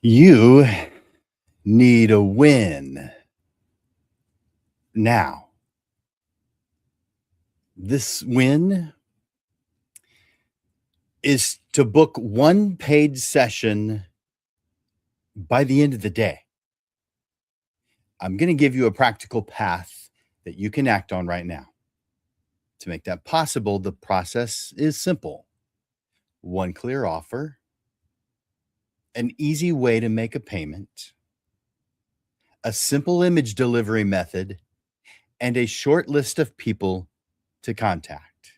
You need a win now. This win is to book one paid session by the end of the day. I'm going to give you a practical path that you can act on right now. To make that possible, the process is simple. One clear offer, an easy way to make a payment, a simple image delivery method, and a short list of people to contact.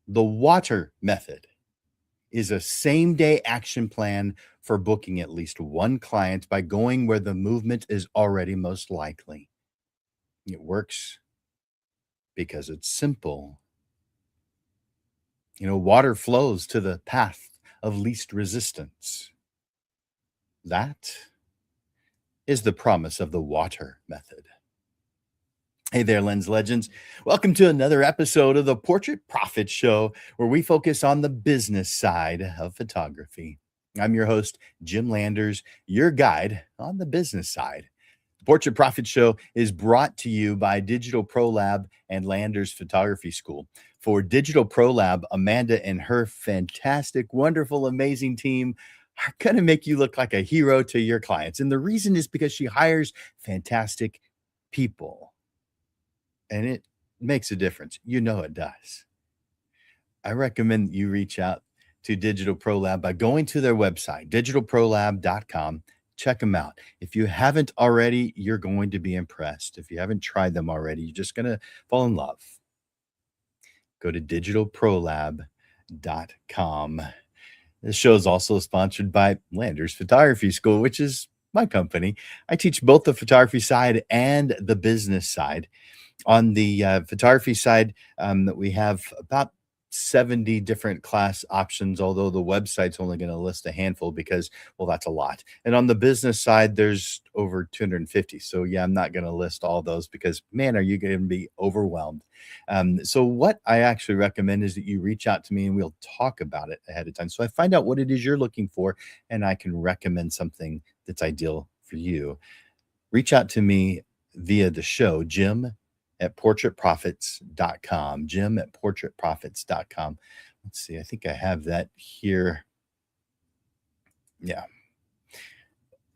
The water method is a same day action plan for booking at least one client by going where the movement is already most likely. It works because it's simple. Water flows to the path of least resistance. That is the promise of the water method. Hey there, Lens Legends. Welcome to another episode of the Portrait Profit Show, where we focus on the business side of photography. I'm your host, Jim Landers, your guide on the business side. The Portrait Profit Show is brought to you by Digital Pro Lab and Landers Photography School. For Digital Pro Lab, Amanda and her fantastic, wonderful, amazing team are going to make you look like a hero to your clients. And the reason is because she hires fantastic people. And it makes a difference. You know it does. I recommend you reach out to Digital Pro Lab by going to their website, digitalprolab.com. Check them out. If you haven't already, you're going to be impressed. If you haven't tried them already, you're just going to fall in love. Go to digitalprolab.com. This show is also sponsored by Landers Photography School, which is my company. I teach both the photography side and the business side. On the photography side, we have about 70 different class options, although the website's only going to list a handful because, well, that's a lot. And on the business side, there's over 250. So, yeah, I'm not going to list all those because, man, are you going to be overwhelmed? So what I actually recommend is that you reach out to me and we'll talk about it ahead of time. So I find out what it is you're looking for and I can recommend something that's ideal for you. Reach out to me via the show, Jim@portraitprofits.com. Jim@portraitprofits.com. Let's see. I think I have that here. Yeah.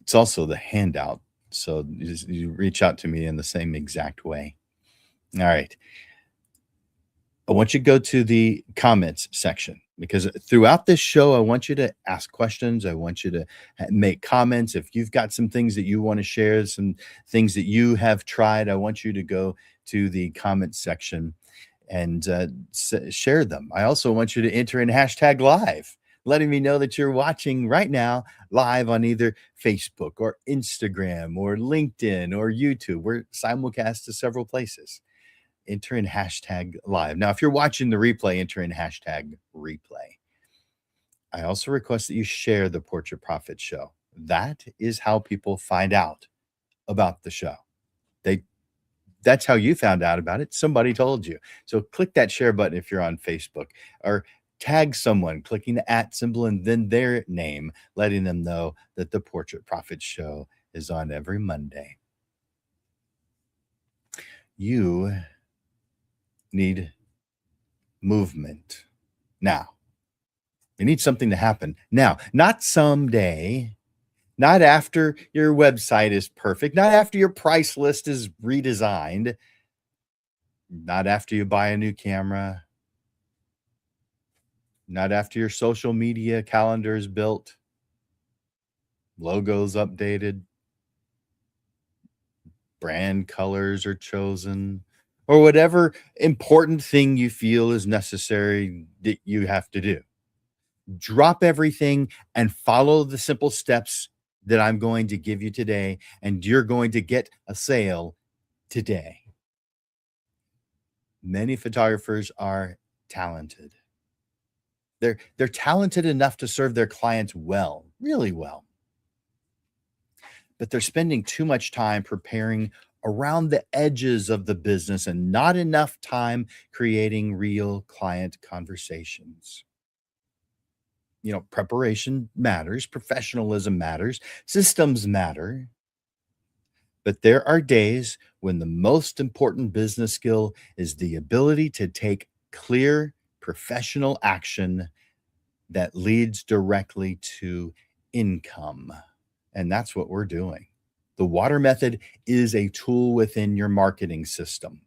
It's also the handout. So you reach out to me in the same exact way. All right. I want you to go to the comments section because throughout this show, I want you to ask questions. I want you to make comments. If you've got some things that you want to share, some things that you have tried, I want you to go to the comments section and share them. I also want you to enter in hashtag live, letting me know that you're watching right now live on either Facebook or Instagram or LinkedIn or YouTube. We're simulcast to several places. Enter in hashtag live. Now, if you're watching the replay, enter in hashtag replay. I also request that you share the Portrait Profit Show. That is how people find out about the show. That's how you found out about it. Somebody told you. So click that share button if you're on Facebook, or tag someone, clicking the @ symbol and then their name, letting them know that the Portrait Profit Show is on every Monday. You need movement now. You need something to happen now, not someday, not after your website is perfect, not after your price list is redesigned, not after you buy a new camera, not after your social media calendar is built, logos updated, brand colors are chosen, or whatever important thing you feel is necessary that you have to do. Drop everything and follow the simple steps that I'm going to give you today, and you're going to get a sale today. Many photographers are talented. They're talented enough to serve their clients well, really well. But they're spending too much time preparing around the edges of the business and not enough time creating real client conversations. Preparation matters, professionalism matters, systems matter, but there are days when the most important business skill is the ability to take clear professional action that leads directly to income. And that's what we're doing. The water method is a tool within your marketing system.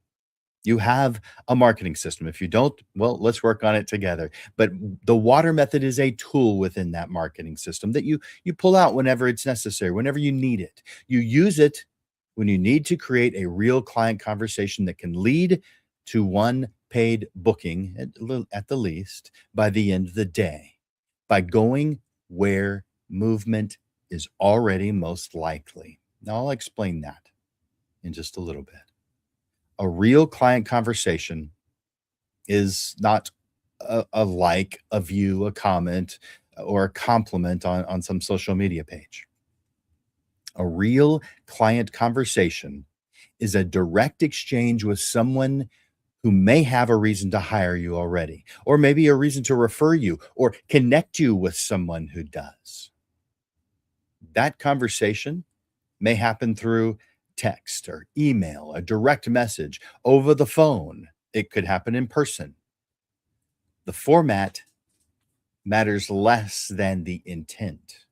You have a marketing system. If you don't, well, let's work on it together. But the water method is a tool within that marketing system that you pull out whenever it's necessary, whenever you need it. You use it when you need to create a real client conversation that can lead to one paid booking at the least by the end of the day, by going where movement is already most likely. Now, I'll explain that in just a little bit. A real client conversation is not a like, a view, a comment, or a compliment on some social media page. A real client conversation is a direct exchange with someone who may have a reason to hire you already, or maybe a reason to refer you or connect you with someone who does. That conversation may happen through text or email, a direct message, over the phone. It could happen in person. The format matters less than the intent.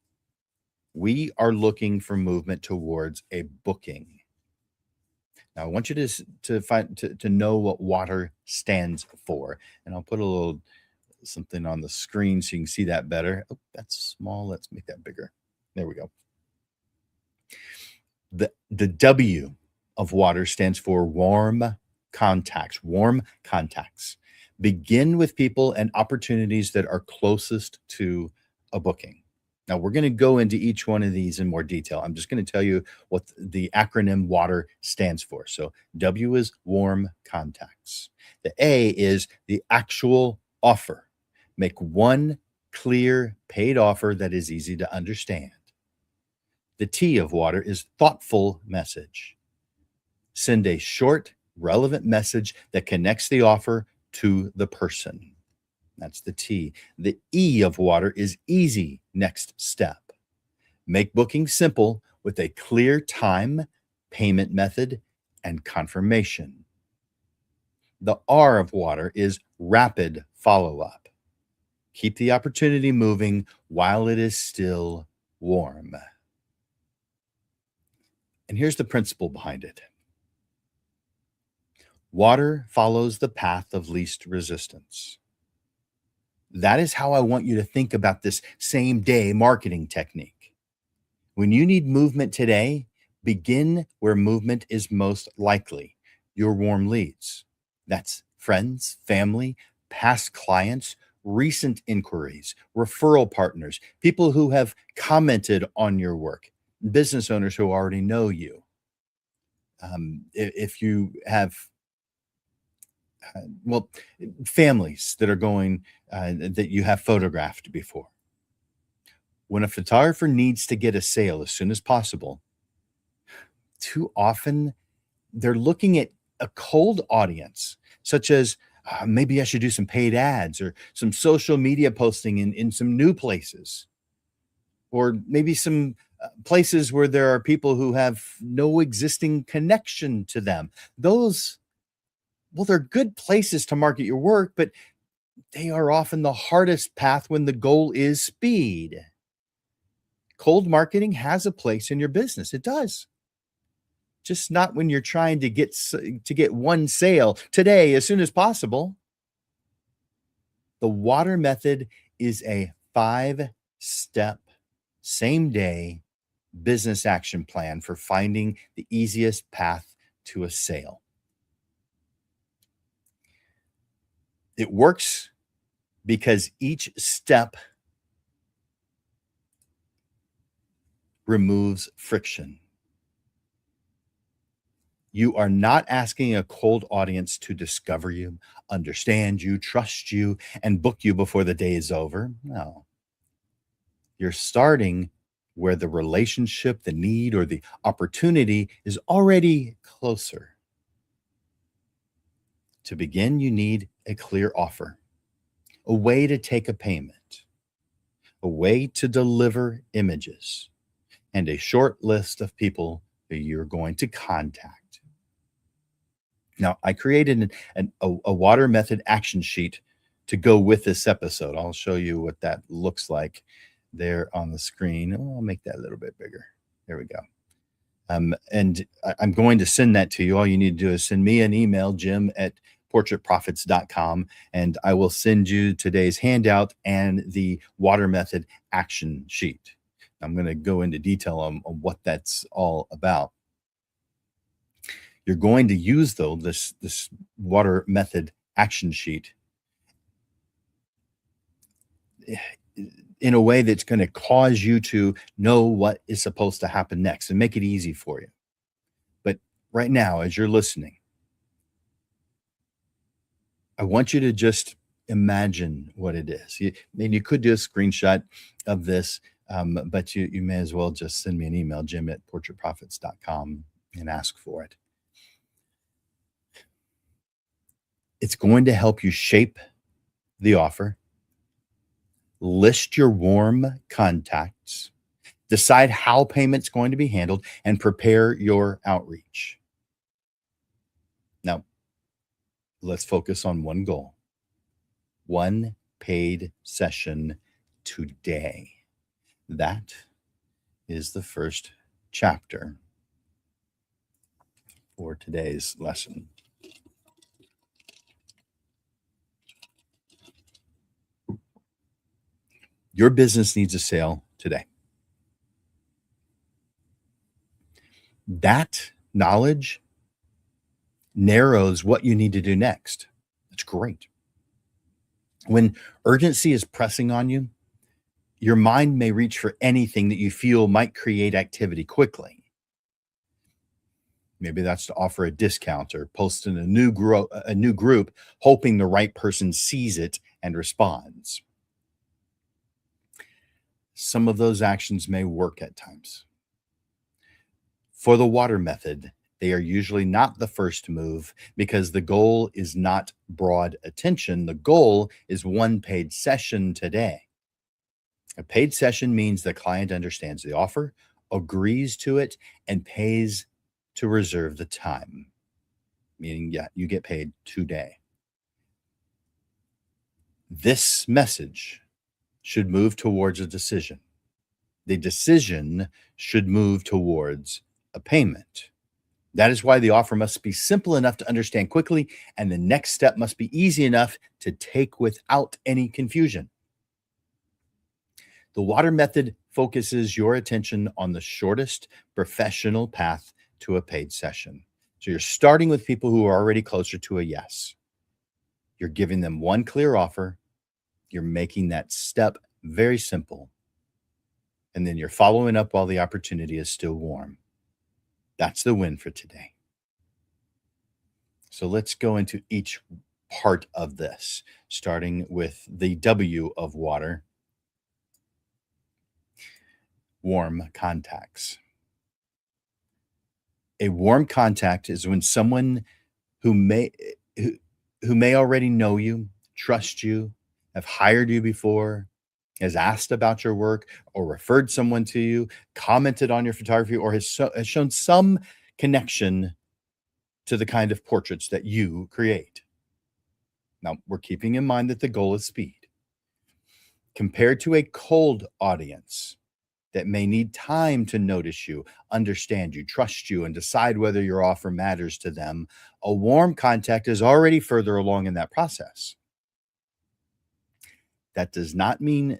We are looking for movement towards a booking. Now, I want you to know what water stands for, and I'll put a little something on the screen so you can see that better. Oh, that's small. Let's make that bigger. There we go. The W of water stands for warm contacts. Warm contacts. Begin with people and opportunities that are closest to a booking. Now, we're going to go into each one of these in more detail. I'm just going to tell you what the acronym WATER stands for. So, W is warm contacts. The A is the actual offer. Make one clear paid offer that is easy to understand. The T of water is thoughtful message. Send a short, relevant message that connects the offer to the person. That's the T. The E of water is easy next step. Make booking simple with a clear time, payment method, and confirmation. The R of water is rapid follow-up. Keep the opportunity moving while it is still warm. And here's the principle behind it. Water follows the path of least resistance. That is how I want you to think about this same day marketing technique. When you need movement today, begin where movement is most likely, your warm leads. That's friends, family, past clients, recent inquiries, referral partners, people who have commented on your work, business owners who already know you. If you have well, families that are going that you have photographed before. When a photographer needs to get a sale as soon as possible, too often they're looking at a cold audience, such as maybe I should do some paid ads or some social media posting in some new places, or maybe some places where there are people who have no existing connection to them. Those, well, they're good places to market your work, but they are often the hardest path when the goal is speed. Cold marketing has a place in your business. It does. Just not when you're trying to get one sale today as soon as possible. The water method is a 5-step, same day business action plan for finding the easiest path to a sale. It works because each step removes friction. You are not asking a cold audience to discover you, understand you, trust you, and book you before the day is over. No. You're starting where the relationship, the need, or the opportunity is already closer. To begin, you need a clear offer, a way to take a payment. a way to deliver images, and a short list of people that you're going to contact. Now, I created a water method action sheet to go with this episode. I'll show you what that looks like there on the screen. Oh, I'll make that a little bit bigger. There we go. And I'm going to send that to you. All you need to do is send me an email, jim@portraitprofits.com, and I will send you today's handout and the water method action sheet. I'm going to go into detail on what that's all about. You're going to use, though, this water method action sheet in a way that's going to cause you to know what is supposed to happen next and make it easy for you. But right now, as you're listening, I want you to just imagine what it is. You could do a screenshot of this, but you may as well just send me an email, jim@portraitprofits.com, and ask for it. It's going to help you shape the offer, list your warm contacts, decide how payment's going to be handled, and prepare your outreach. Now, let's focus on one goal. One paid session today. That is the first chapter for today's lesson. Your business needs a sale today. That knowledge narrows what you need to do next. That's great. When urgency is pressing on you, your mind may reach for anything that you feel might create activity quickly. Maybe that's to offer a discount or post in a new group, hoping the right person sees it and responds. Some of those actions may work at times. For the water method, they are usually not the first move because the goal is not broad attention. The goal is one paid session today. A paid session means the client understands the offer, agrees to it, and pays to reserve the time. Meaning, yeah, you get paid today. This message should move towards a decision. The decision should move towards a payment. That is why the offer must be simple enough to understand quickly, and the next step must be easy enough to take without any confusion. The water method focuses your attention on the shortest professional path to a paid session. So you're starting with people who are already closer to a yes. You're giving them one clear offer. You're making that step very simple. And then you're following up while the opportunity is still warm. That's the win for today. So let's go into each part of this, starting with the W of water, warm contacts. A warm contact is when someone who may already know you, trust you, have hired you before, has asked about your work or referred someone to you, commented on your photography, or has shown some connection to the kind of portraits that you create. Now, we're keeping in mind that the goal is speed. Compared to a cold audience that may need time to notice you, understand you, trust you, and decide whether your offer matters to them, a warm contact is already further along in that process. That does not mean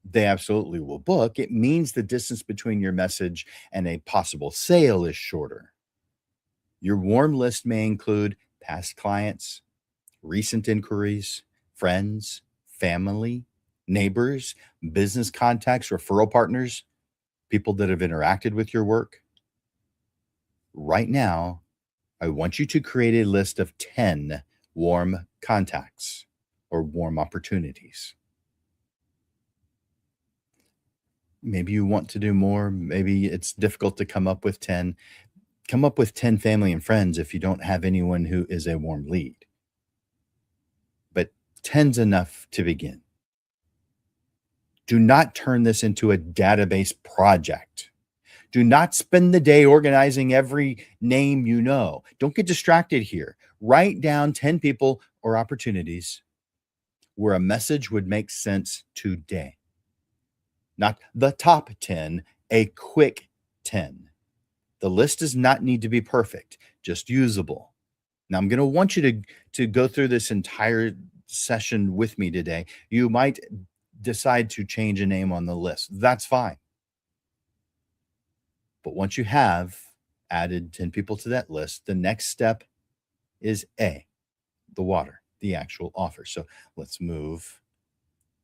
they absolutely will book. It means the distance between your message and a possible sale is shorter. Your warm list may include past clients, recent inquiries, friends, family, neighbors, business contacts, referral partners, people that have interacted with your work. Right now, I want you to create a list of 10 warm contacts or warm opportunities. Maybe you want to do more. Maybe it's difficult to come up with 10. Come up with 10 family and friends if you don't have anyone who is a warm lead. But 10's enough to begin. Do not turn this into a database project. Do not spend the day organizing every name you know. Don't get distracted here. Write down 10 people or opportunities where a message would make sense today. Not the top 10, a quick 10. The list does not need to be perfect, just usable. Now, I'm going to want you to go through this entire session with me today. You might decide to change a name on the list. That's fine. But once you have added 10 people to that list, the next step is A, the water, the actual offer. So let's move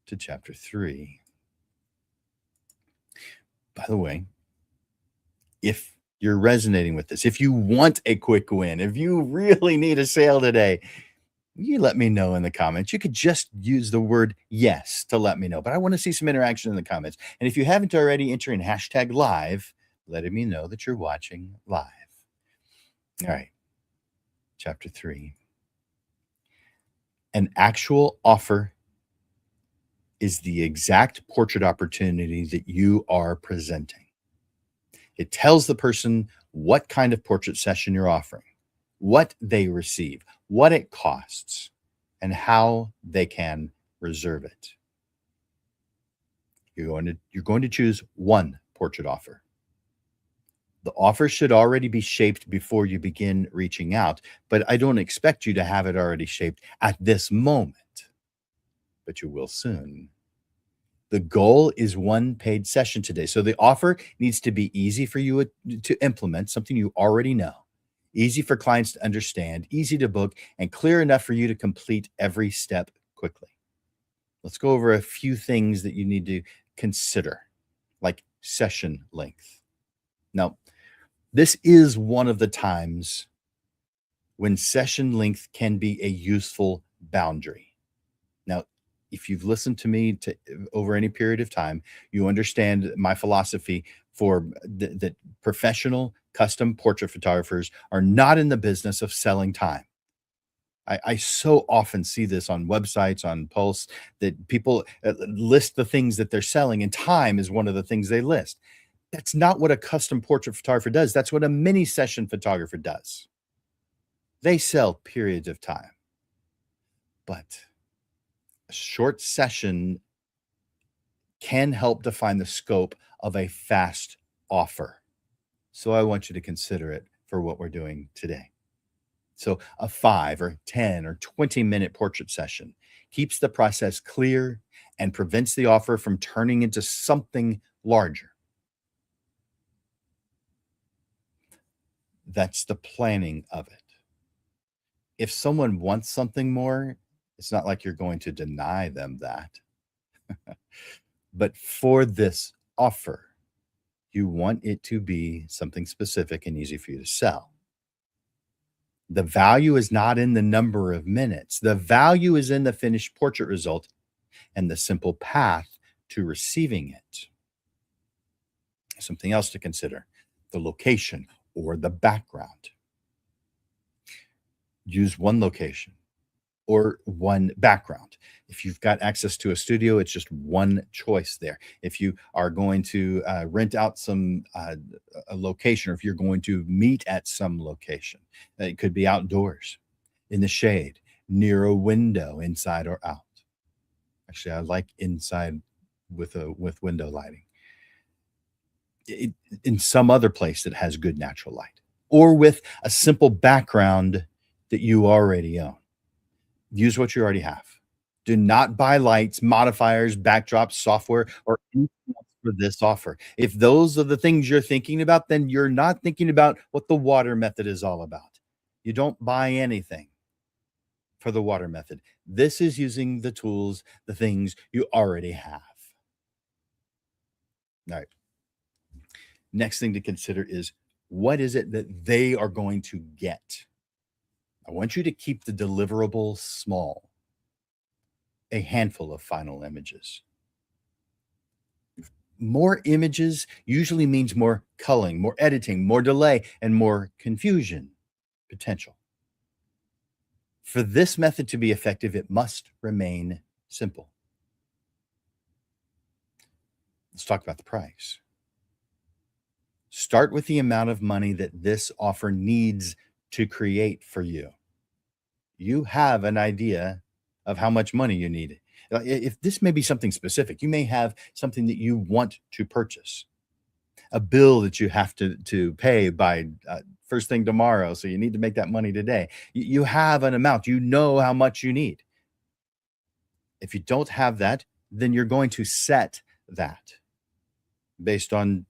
to chapter 3. By the way, if you're resonating with this, if you want a quick win, if you really need a sale today, you let me know in the comments. You could just use the word yes to let me know, but I want to see some interaction in the comments. And if you haven't already, enter in hashtag live, letting me know that you're watching live. All right. Chapter 3. An actual offer is the exact portrait opportunity that you are presenting. It tells the person what kind of portrait session you're offering, what they receive, what it costs, and how they can reserve it. You're going to choose one portrait offer. The offer should already be shaped before you begin reaching out, but I don't expect you to have it already shaped at this moment, but you will soon. The goal is one paid session today. So the offer needs to be easy for you to implement, something you already know, easy for clients to understand, easy to book, and clear enough for you to complete every step quickly. Let's go over a few things that you need to consider, like session length. Now, this is one of the times when session length can be a useful boundary. Now, if you've listened to me over any period of time, you understand my philosophy for that professional custom portrait photographers are not in the business of selling time. I so often see this on websites, on Pulse, that people list the things that they're selling, and time is one of the things they list. That's not what a custom portrait photographer does. That's what a mini session photographer does. They sell periods of time. But a short session can help define the scope of a fast offer. So I want you to consider it for what we're doing today. So a 5 or 10 or 20-minute portrait session keeps the process clear and prevents the offer from turning into something larger. That's the planning of it. If someone wants something more, it's not like you're going to deny them that. But for this offer, you want it to be something specific and easy for you to sell. The value is not in the number of minutes. The value is in the finished portrait result and the simple path to receiving it. Something else to consider, the location or the background. Use one location or one background. If you've got access to a studio, it's just one choice there. If you are going to rent out a location, or if you're going to meet at some location, it could be outdoors, in the shade, near a window, inside or out. Actually, I like inside with window lighting. In some other place that has good natural light, or with a simple background that you already own. Use what you already have. Do not buy lights, modifiers, backdrops, software, or anything else for this offer. If those are the things you're thinking about, then you're not thinking about what the water method is all about. You don't buy anything for the water method. This is using the tools, the things you already have. All right. Next thing to consider is, what is it that they are going to get? I want you to keep the deliverable small, a handful of final images. More images usually means more culling, more editing, more delay, and more confusion potential. For this method to be effective, it must remain simple. Let's talk about the price. Start with the amount of money that this offer needs to create for you. You have an idea of how much money you need. If this may be something specific, you may have something that you want to purchase, a bill that you have to pay by first thing tomorrow. So you need to make that money today. You have an amount, you know how much you need. If you don't have that, then you're going to set that based on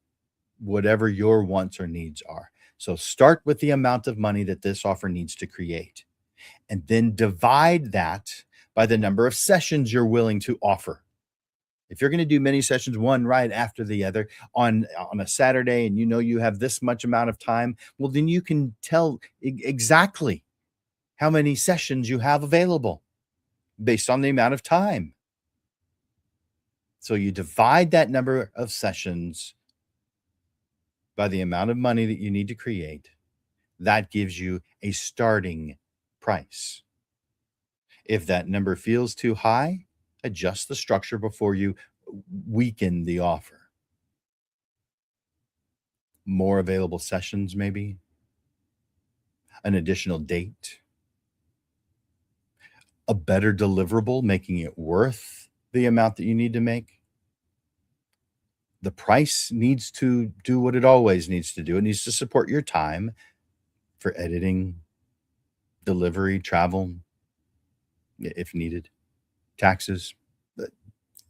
whatever your wants or needs are. So start with the amount of money that this offer needs to create, and then divide that by the number of sessions you're willing to offer. If you're going to do many sessions, one right after the other on a Saturday, and you know you have this much amount of time, well, then you can tell exactly how many sessions you have available based on the amount of time. So you divide that number of sessions by the amount of money that you need to create. That gives you a starting price. If that number feels too high, adjust the structure before you weaken the offer. More available sessions, maybe an additional date, a better deliverable, making it worth the amount that you need to make. The price needs to do what it always needs to do. It needs to support your time for editing, delivery, travel, if needed, taxes.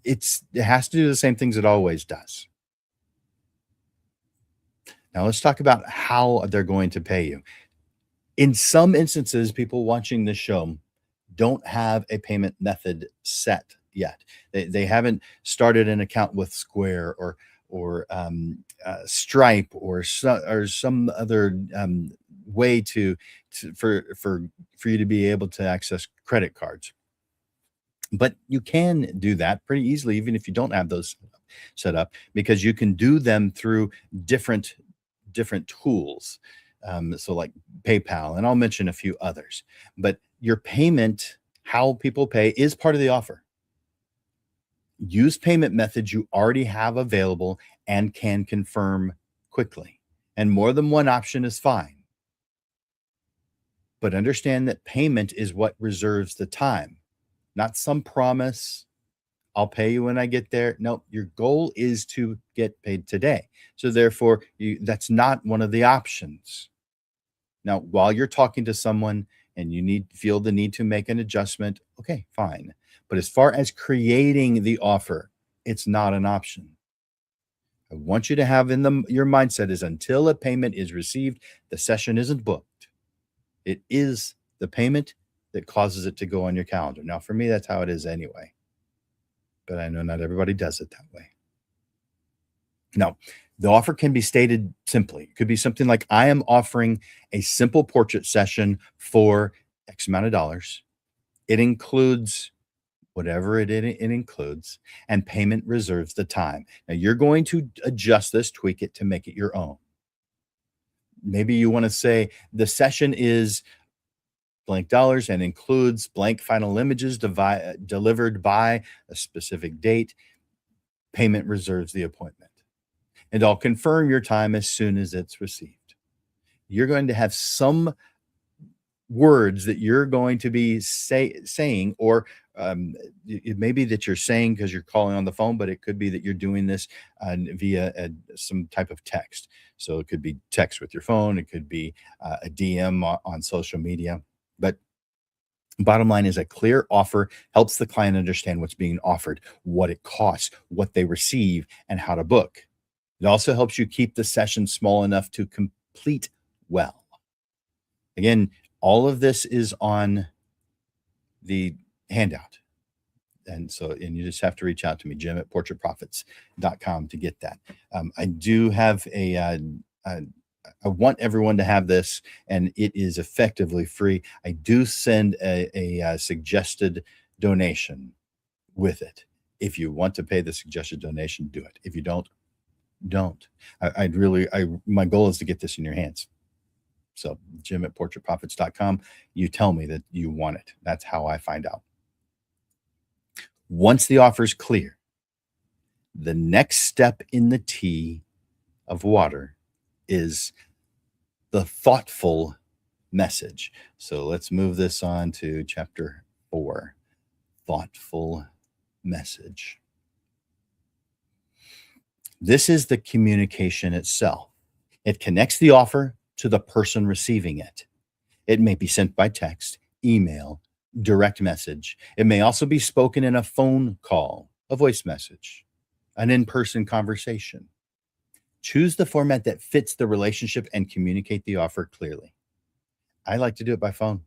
It has to do the same things it always does. Now let's talk about how they're going to pay you. In some instances, people watching this show don't have a payment method set yet. They haven't started an account with Square or Stripe or some other way for you to be able to access credit cards. But you can do that pretty easily, even if you don't have those set up, because you can do them through different tools. So like PayPal, and I'll mention a few others. But your payment, how people pay, is part of the offer. Use payment methods you already have available and can confirm quickly. And more than one option is fine. But understand that payment is what reserves the time, not some promise. I'll pay you when I get there. No, your goal is to get paid today. So therefore, that's not one of the options. Now, while you're talking to someone and you feel the need to make an adjustment, okay, fine. But as far as creating the offer, it's not an option. I want you to have your mindset is until a payment is received, the session isn't booked. It is the payment that causes it to go on your calendar. Now, for me, that's how it is anyway. But I know not everybody does it that way. Now, the offer can be stated simply. It could be something like, I am offering a simple portrait session for X amount of dollars. It includes whatever it includes, and payment reserves the time. Now, you're going to adjust this, tweak it to make it your own. Maybe you want to say the session is blank dollars and includes blank final images delivered by a specific date. Payment reserves the appointment. And I'll confirm your time as soon as it's received. You're going to have some words that you're going to be saying, or it may be that you're saying because you're calling on the phone, but it could be that you're doing this via some type of text. So it could be text with your phone. It could be a DM on social media. But bottom line is, a clear offer helps the client understand what's being offered, what it costs, what they receive, and how to book. It also helps you keep the session small enough to complete well. Again, all of this is on the handout. And you just have to reach out to me, Jim@portraitprofits.com, to get that. I do have I want everyone to have this, and it is effectively free. I do send a suggested donation with it. If you want to pay the suggested donation, do it. If you don't. My goal is to get this in your hands. So Jim@portraitprofits.com, you tell me that you want it. That's how I find out. Once the offer is clear, The next step in the T of water is the thoughtful message. So let's move this on to chapter 4, thoughtful message. This is the communication itself. It connects the offer to the person receiving it. It may be sent by text, email, direct message. It may also be spoken in a phone call, a voice message, an in person conversation. Choose the format that fits the relationship and communicate the offer clearly. I like to do it by phone.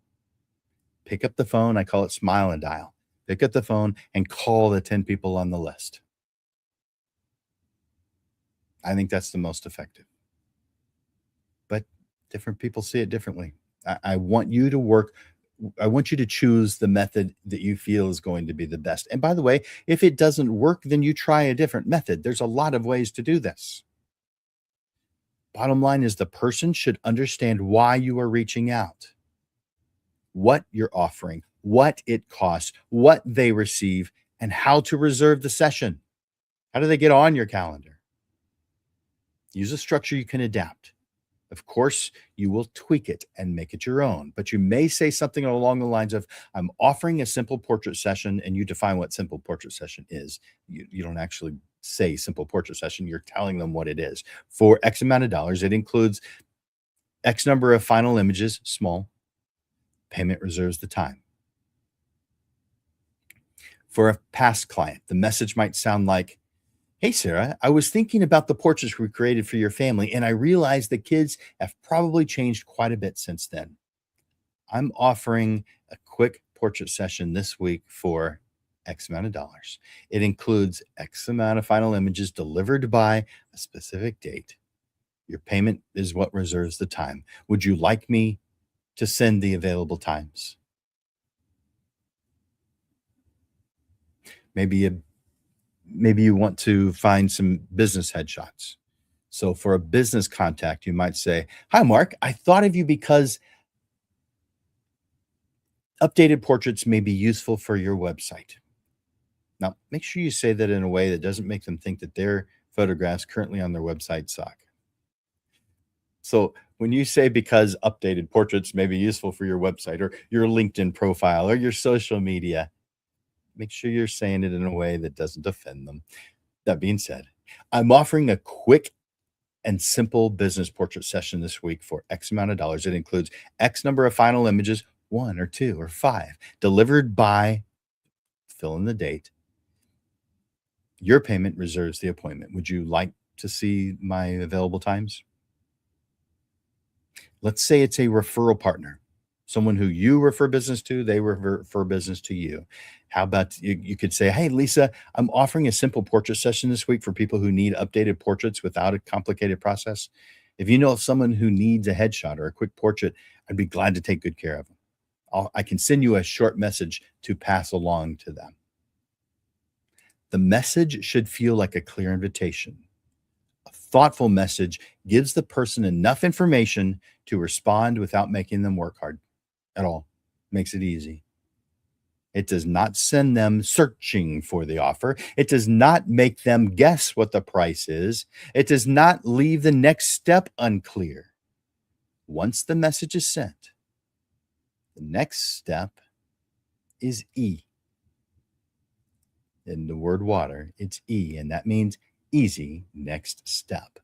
Pick up the phone. I call it smile and dial. Pick up the phone and call the 10 people on the list. I think that's the most effective. But different people see it differently. I want you to work. I want you to choose the method that you feel is going to be the best. And by the way, if it doesn't work, then you try a different method. There's a lot of ways to do this. Bottom line is the person should understand why you are reaching out, what you're offering, what it costs, what they receive, and how to reserve the session. How do they get on your calendar? Use a structure you can adapt. Of course, you will tweak it and make it your own, but you may say something along the lines of, I'm offering a simple portrait session, and you define what simple portrait session is. You don't actually say simple portrait session. You're telling them what it is. For X amount of dollars, it includes X number of final images, small. Payment reserves the time. For a past client, the message might sound like, hey, Sarah, I was thinking about the portraits we created for your family, and I realized the kids have probably changed quite a bit since then. I'm offering a quick portrait session this week for X amount of dollars. It includes X amount of final images delivered by a specific date. Your payment is what reserves the time. Would you like me to send the available times? Maybe you want to find some business headshots. So for a business contact, you might say, hi, Mark, I thought of you because updated portraits may be useful for your website. Now, make sure you say that in a way that doesn't make them think that their photographs currently on their website suck. So when you say because updated portraits may be useful for your website or your LinkedIn profile or your social media, make sure you're saying it in a way that doesn't offend them. That being said, I'm offering a quick and simple business portrait session this week for X amount of dollars. It includes X number of final images, 1 or 2 or 5, delivered by, fill in the date. Your payment reserves the appointment. Would you like to see my available times? Let's say it's a referral partner, someone who you refer business to, they refer business to you. How about you could say, hey, Lisa, I'm offering a simple portrait session this week for people who need updated portraits without a complicated process. If you know of someone who needs a headshot or a quick portrait, I'd be glad to take good care of them. I can send you a short message to pass along to them. The message should feel like a clear invitation. A thoughtful message gives the person enough information to respond without making them work hard at all. Makes it easy. It does not send them searching for the offer. It does not make them guess what the price is. It does not leave the next step unclear. Once the message is sent, the next step is E. In the word water, it's E, and that means easy next step.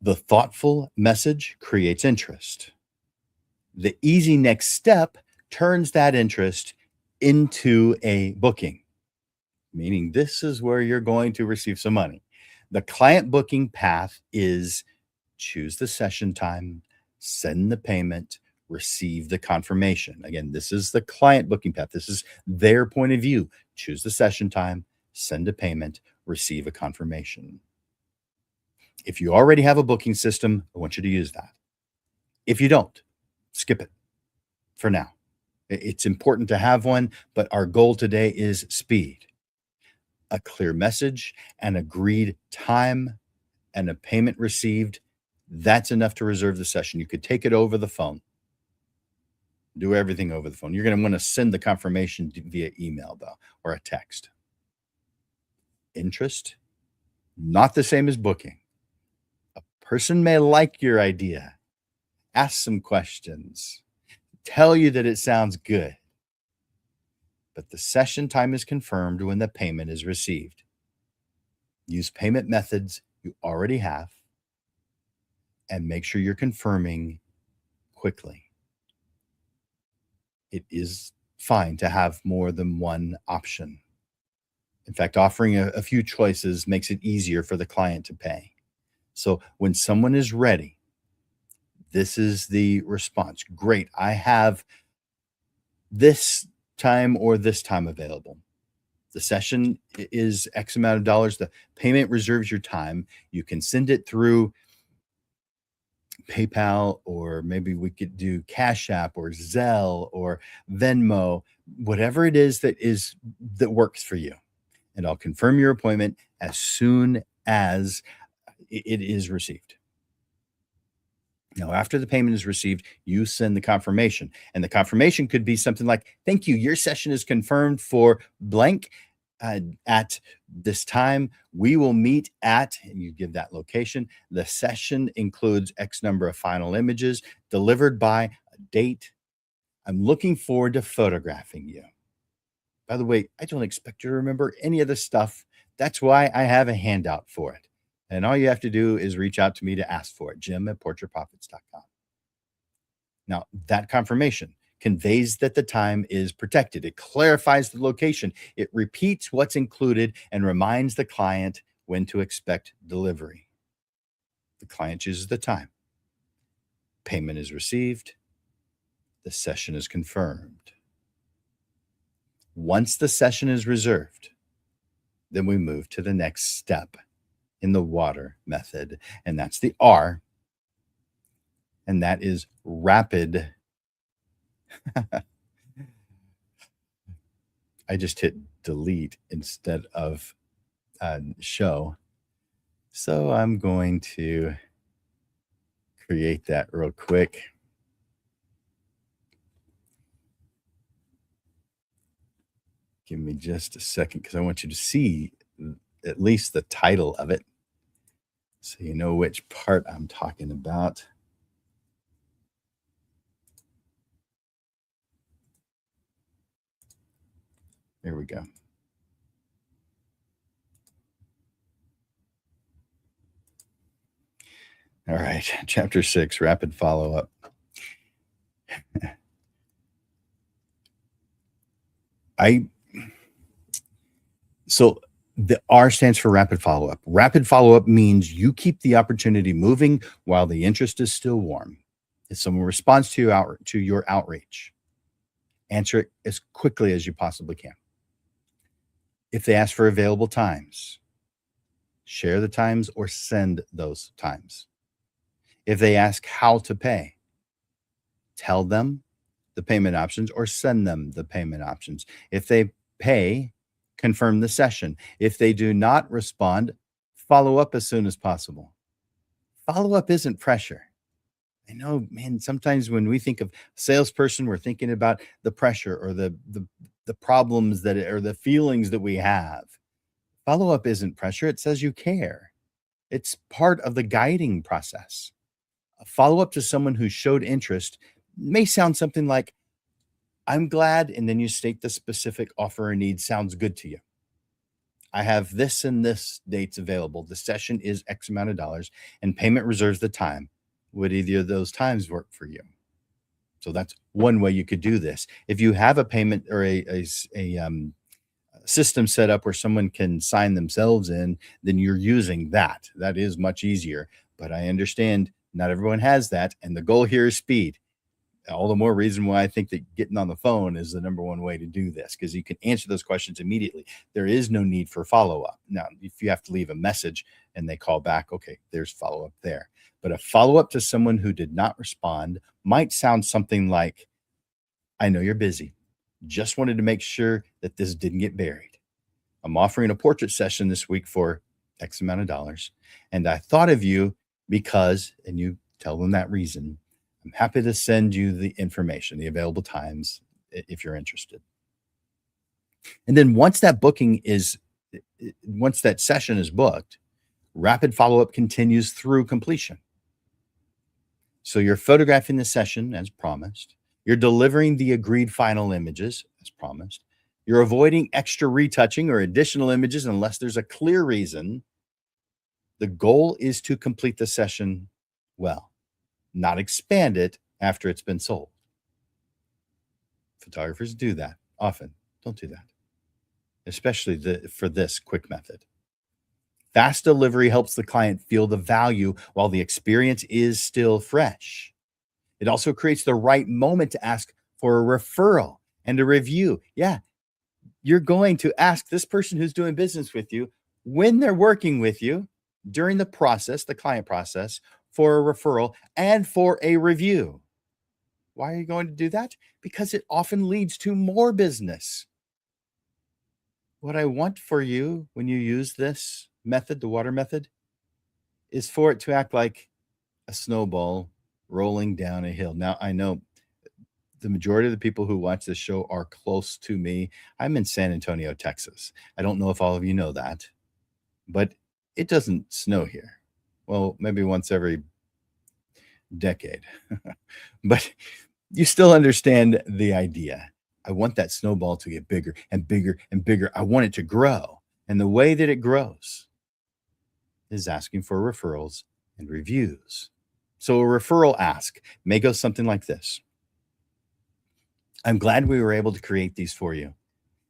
The thoughtful message creates interest. The easy next step turns that interest into a booking, meaning this is where you're going to receive some money. The client booking path is choose the session time, send the payment, receive the confirmation. Again, this is the client booking path. This is their point of view. Choose the session time, send a payment, receive a confirmation. If you already have a booking system, I want you to use that. If you don't, skip it for now. It's important to have one, but our goal today is speed. A clear message, an agreed time, and a payment received. That's enough to reserve the session. You could take it over the phone. Do everything over the phone. You're going to want to send the confirmation via email, though, or a text. Interest, not the same as booking. A person may like your idea, ask some questions, tell you that it sounds good, but the session time is confirmed when the payment is received. Use payment methods you already have and make sure you're confirming quickly. It is fine to have more than one option. In fact, offering a few choices makes it easier for the client to pay. So when someone is ready, this is the response. Great, I have this time or this time available. The session is X amount of dollars. The payment reserves your time. You can send it through PayPal, or maybe we could do Cash App or Zelle or Venmo, whatever it is that works for you. And I'll confirm your appointment as soon as it is received. Now, after the payment is received, you send the confirmation. And the confirmation could be something like, thank you, your session is confirmed for blank at this time. We will meet at, and you give that location. The session includes X number of final images delivered by a date. I'm looking forward to photographing you. By the way, I don't expect you to remember any of this stuff. That's why I have a handout for it. And all you have to do is reach out to me to ask for it, jim@portraitprofits.com. Now, that confirmation conveys that the time is protected. It clarifies the location. It repeats what's included and reminds the client when to expect delivery. The client chooses the time. Payment is received. The session is confirmed. Once the session is reserved, then we move to the next step in the water method, and that's the R, and that is rapid. I just hit delete instead of show. So I'm going to create that real quick. Give me just a second because I want you to see at least the title of it so you know which part I'm talking about. There we go. All right, chapter 6, rapid follow-up. So the R stands for rapid follow-up. Rapid follow-up means you keep the opportunity moving while the interest is still warm. If someone responds to your outreach, answer it as quickly as you possibly can. If they ask for available times, share the times or send those times. If they ask how to pay, tell them the payment options or send them the payment options. If they pay, confirm the session. If they do not respond, follow up as soon as possible. Follow up isn't pressure. I know, man, sometimes when we think of salesperson, we're thinking about the pressure or the problems that or the feelings that we have. Follow up isn't pressure. It says you care. It's part of the guiding process. A follow up to someone who showed interest may sound something like, I'm glad, and then you state the specific offer or need sounds good to you. I have this and this dates available. The session is X amount of dollars and payment reserves the time. Would either of those times work for you? So that's one way you could do this. If you have a payment or a system set up where someone can sign themselves in, then you're using that. That is much easier. But I understand not everyone has that. And the goal here is speed. All the more reason why I think that getting on the phone is the number one way to do this, because you can answer those questions immediately. There is no need for follow-up. Now, if you have to leave a message and they call back, okay, there's follow-up there. But a follow-up to someone who did not respond might sound something like, I know you're busy. Just wanted to make sure that this didn't get buried. I'm offering a portrait session this week for X amount of dollars. And I thought of you because, and you tell them that reason, I'm happy to send you the information, the available times, if you're interested. And then once that session is booked, rapid follow-up continues through completion. So you're photographing the session as promised. You're delivering the agreed final images as promised. You're avoiding extra retouching or additional images unless there's a clear reason. The goal is to complete the session well, not expand it after it's been sold. Photographers do that often. Don't do that, especially for this quick method. Fast delivery helps the client feel the value while the experience is still fresh. It also creates the right moment to ask for a referral and a review. Yeah, you're going to ask this person who's doing business with you when they're working with you during the process, the client process, for a referral and for a review. Why are you going to do that? Because it often leads to more business. What I want for you when you use this method, the water method, is for it to act like a snowball rolling down a hill. Now, I know the majority of the people who watch this show are close to me. I'm in San Antonio, Texas. I don't know if all of you know that, but it doesn't snow here. Well, maybe once every decade. But you still understand the idea. I want that snowball to get bigger and bigger and bigger. I want it to grow. And the way that it grows is asking for referrals and reviews. So a referral ask may go something like this. I'm glad we were able to create these for you.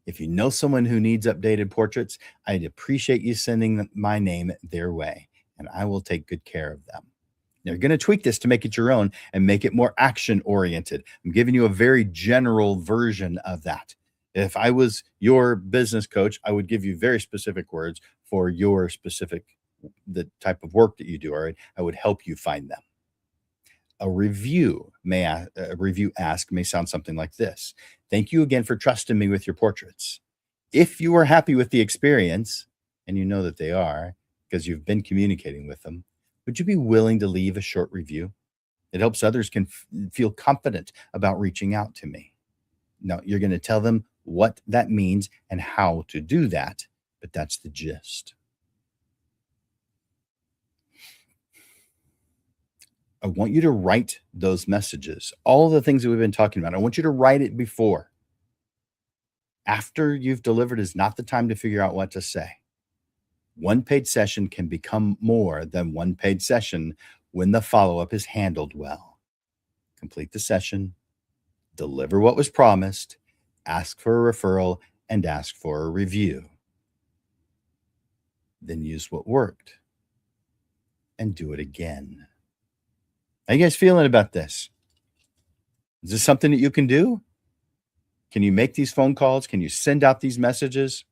If you know someone who needs updated portraits, I'd appreciate you sending my name their way, and I will take good care of them. Now, you're going to tweak this to make it your own and make it more action-oriented. I'm giving you a very general version of that. If I was your business coach, I would give you very specific words for your specific, the type of work that you do, all right? I would help you find them. A review ask may sound something like this. Thank you again for trusting me with your portraits. If you are happy with the experience, and you know that they are because you've been communicating with them, would you be willing to leave a short review? It helps others can feel confident about reaching out to me. Now, you're going to tell them what that means and how to do that, but that's the gist. I want you to write those messages, all the things that we've been talking about. I want you to write it before. After you've delivered is not the time to figure out what to say. One paid session can become more than one paid session when the follow-up is handled well. Complete the session, deliver what was promised, ask for a referral, and ask for a review. Then use what worked and do it again. How you guys feeling about this? Is this something that you can do? Can you make these phone calls? Can you send out these messages?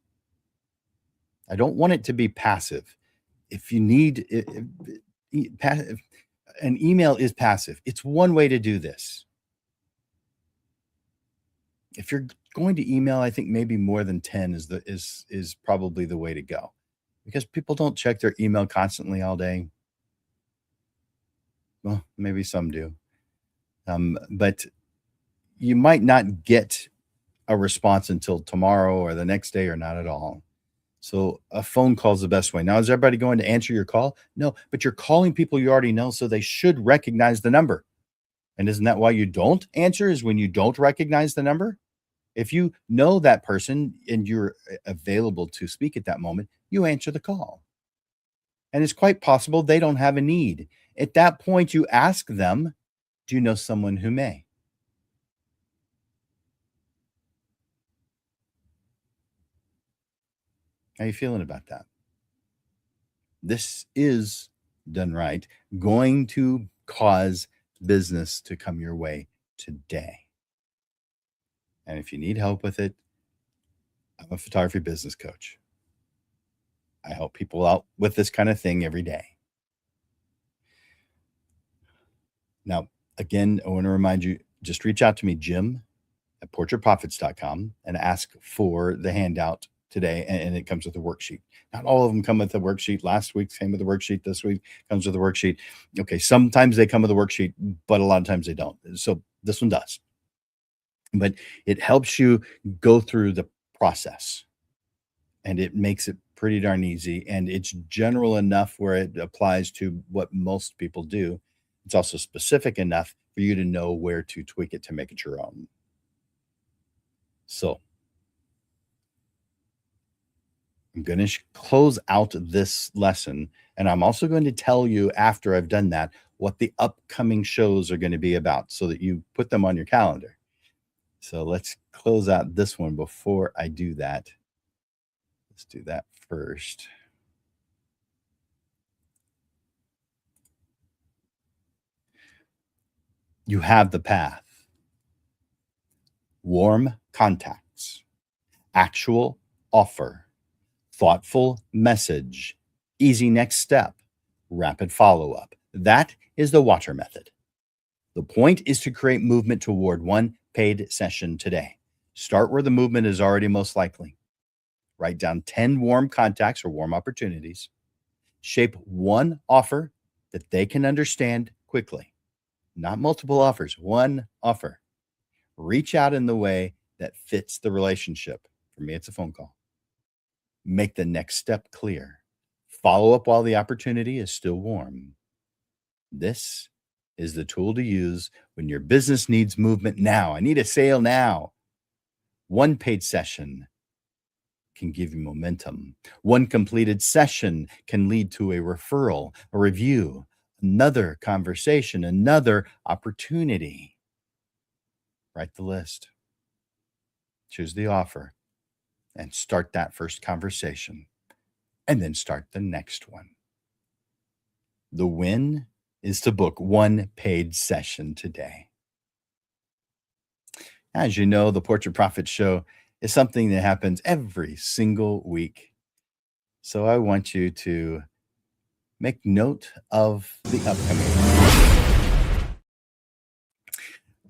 I don't want it to be passive. If you need an email is passive. It's one way to do this. If you're going to email, I think maybe more than 10 is probably the way to go, because people don't check their email constantly all day. Well, maybe some do. But you might not get a response until tomorrow or the next day or not at all. So a phone call is the best way. Now, is everybody going to answer your call? No, but you're calling people you already know, so they should recognize the number. And isn't that why you don't answer, is when you don't recognize the number? If you know that person and you're available to speak at that moment, you answer the call. And it's quite possible they don't have a need. At that point, you ask them, do you know someone who may? How are you feeling about that? This is, done right, going to cause business to come your way today. And if you need help with it, I'm a photography business coach. I help people out with this kind of thing every day. Now, again, I want to remind you, just reach out to me, Jim at portraitprofits.com, and ask for the handout today, and it comes with a worksheet. Not all of them come with a worksheet. Last week came with a worksheet. This week comes with a worksheet. Okay, sometimes they come with a worksheet, but a lot of times they don't. So this one does. But it helps you go through the process, and it makes it pretty darn easy, and it's general enough where it applies to what most people do. It's also specific enough for you to know where to tweak it to make it your own. So I'm going to close out this lesson, and I'm also going to tell you after I've done that what the upcoming shows are going to be about so that you put them on your calendar. So let's close out this one before I do that. Let's do that first. You have the path. Warm contacts. Actual offer. Thoughtful message. Easy next step. Rapid follow-up. That is the water method. The point is to create movement toward one paid session today. Start where the movement is already most likely. Write down 10 warm contacts or warm opportunities. Shape one offer that they can understand quickly. Not multiple offers, one offer. Reach out in the way that fits the relationship. For me, it's a phone call. Make the next step clear. Follow up while the opportunity is still warm. This is the tool to use when your business needs movement now. I need a sale now. One paid session can give you momentum. One completed session can lead to a referral, a review, another conversation, another opportunity. Write the list. Choose the offer and start that first conversation, and then start the next one. The win is to book one paid session today. As you know, the Portrait Profit Show is something that happens every single week. So I want you to make note of the upcoming.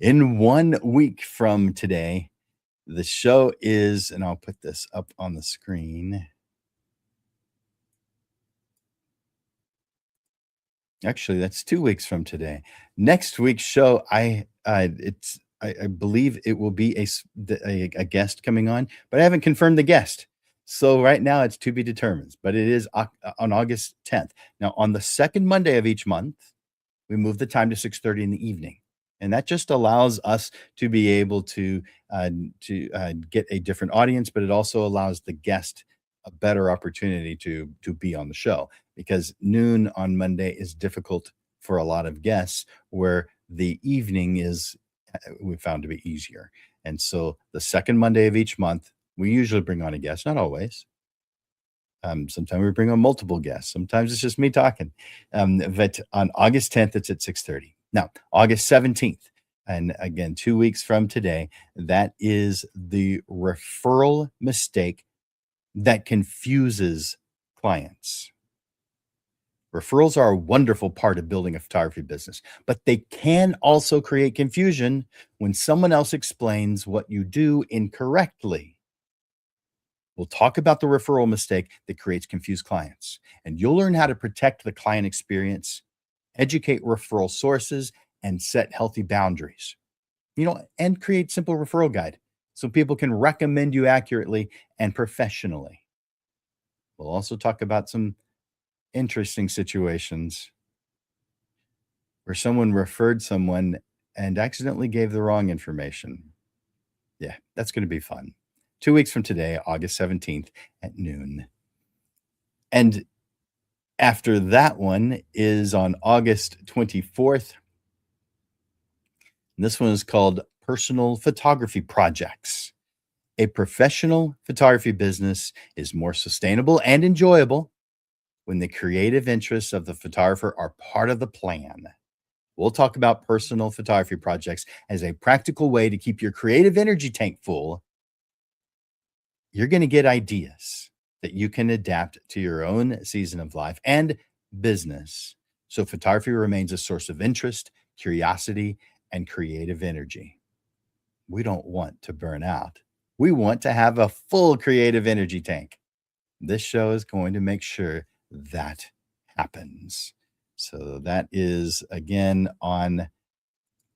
In 1 week from today, the show is, and I'll put this up on the screen. Actually, that's 2 weeks from today. Next week's show, I believe it will be a guest coming on, but I haven't confirmed the guest. So right now it's to be determined, but it is on August 10th. Now, on the second Monday of each month, we move the time to 6:30 in the evening. And that just allows us to be able to get a different audience, but it also allows the guest a better opportunity to be on the show, because noon on Monday is difficult for a lot of guests, where the evening is we found to be easier. And so the second Monday of each month, we usually bring on a guest, not always. Sometimes we bring on multiple guests. Sometimes it's just me talking. But on August 10th, it's at 6:30. Now, August 17th, and again, 2 weeks from today, that is the referral mistake that confuses clients. Referrals are a wonderful part of building a photography business, but they can also create confusion when someone else explains what you do incorrectly. We'll talk about the referral mistake that creates confused clients, and you'll learn how to protect the client experience, educate referral sources, and set healthy boundaries. And create simple referral guide so people can recommend you accurately and professionally. We'll also talk about some interesting situations where someone referred someone and accidentally gave the wrong information. Yeah, that's going to be fun. 2 weeks from today, August 17th at noon. And after that one is on August 24th. And this one is called Personal Photography Projects. A professional photography business is more sustainable and enjoyable when the creative interests of the photographer are part of the plan. We'll talk about personal photography projects as a practical way to keep your creative energy tank full. You're going to get ideas that you can adapt to your own season of life and business, so photography remains a source of interest, curiosity, and creative energy. We don't want to burn out. We want to have a full creative energy tank. This show is going to make sure that happens. So that is again on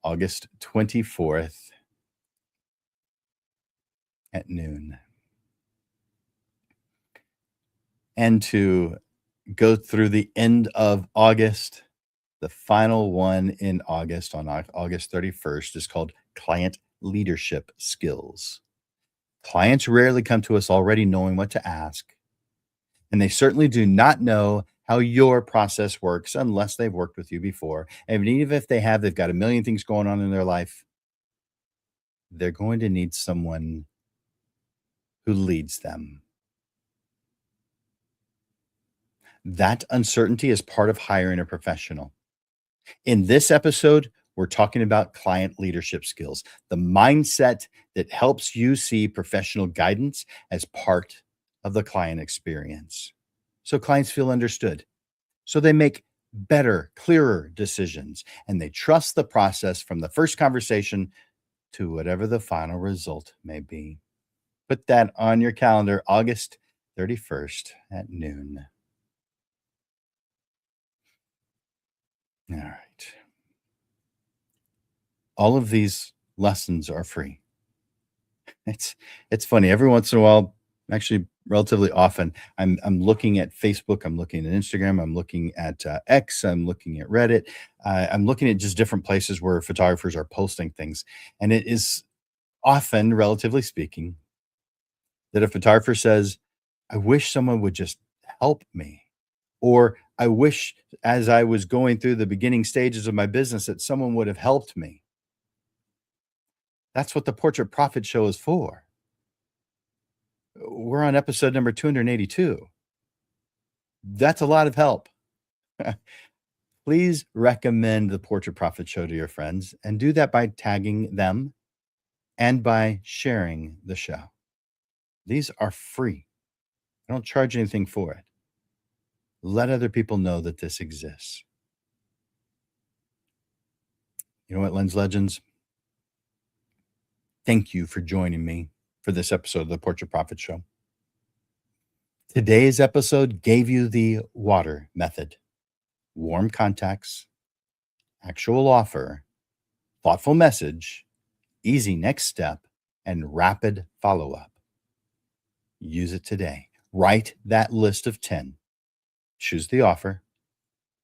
August 24th at noon. And to go through the end of August, the final one in August on August 31st is called Client Leadership Skills. Clients rarely come to us already knowing what to ask, and they certainly do not know how your process works unless they've worked with you before. And even if they have, they've got a million things going on in their life. They're going to need someone who leads them. That uncertainty is part of hiring a professional. In this episode, we're talking about client leadership skills, the mindset that helps you see professional guidance as part of the client experience. So clients feel understood. So they make better, clearer decisions, and they trust the process from the first conversation to whatever the final result may be. Put that on your calendar, August 31st at noon. All right. All of these lessons are free. It's funny. Every once in a while, actually relatively often, I'm looking at Facebook, I'm looking at Instagram, I'm looking at X, I'm looking at Reddit, I'm looking at just different places where photographers are posting things, and it is often, relatively speaking, that a photographer says, "I wish someone would just help me," or "I wish, as I was going through the beginning stages of my business, that someone would have helped me." That's what the Portrait Profit Show is for. We're on episode number 282. That's a lot of help. Please recommend the Portrait Profit Show to your friends, and do that by tagging them and by sharing the show. These are free. I don't charge anything for it. Let other people know that this exists. You know what, Lens Legends? Thank you for joining me for this episode of the Portrait Profit Show. Today's episode gave you the water method: warm contacts, actual offer, thoughtful message, easy next step, and rapid follow-up. Use it today. Write that list of 10. Choose the offer.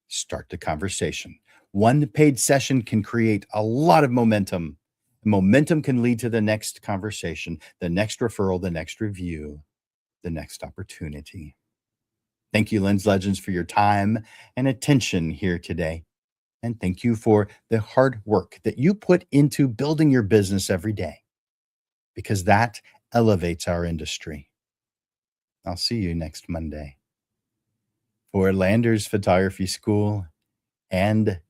Start the conversation. One paid session can create a lot of momentum. Momentum can lead to the next conversation, the next referral, the next review, the next opportunity. Thank you, Lens Legends, for your time and attention here today. And thank you for the hard work that you put into building your business every day, because that elevates our industry. I'll see you next Monday. For Landers Photography School and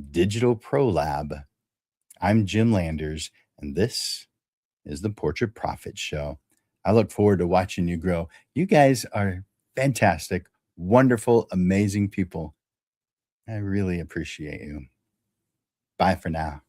Digital Pro Lab, I'm Jim Landers, and this is the Portrait Profit Show. I look forward to watching you grow. You guys are fantastic, wonderful, amazing people. I really appreciate you. Bye for now.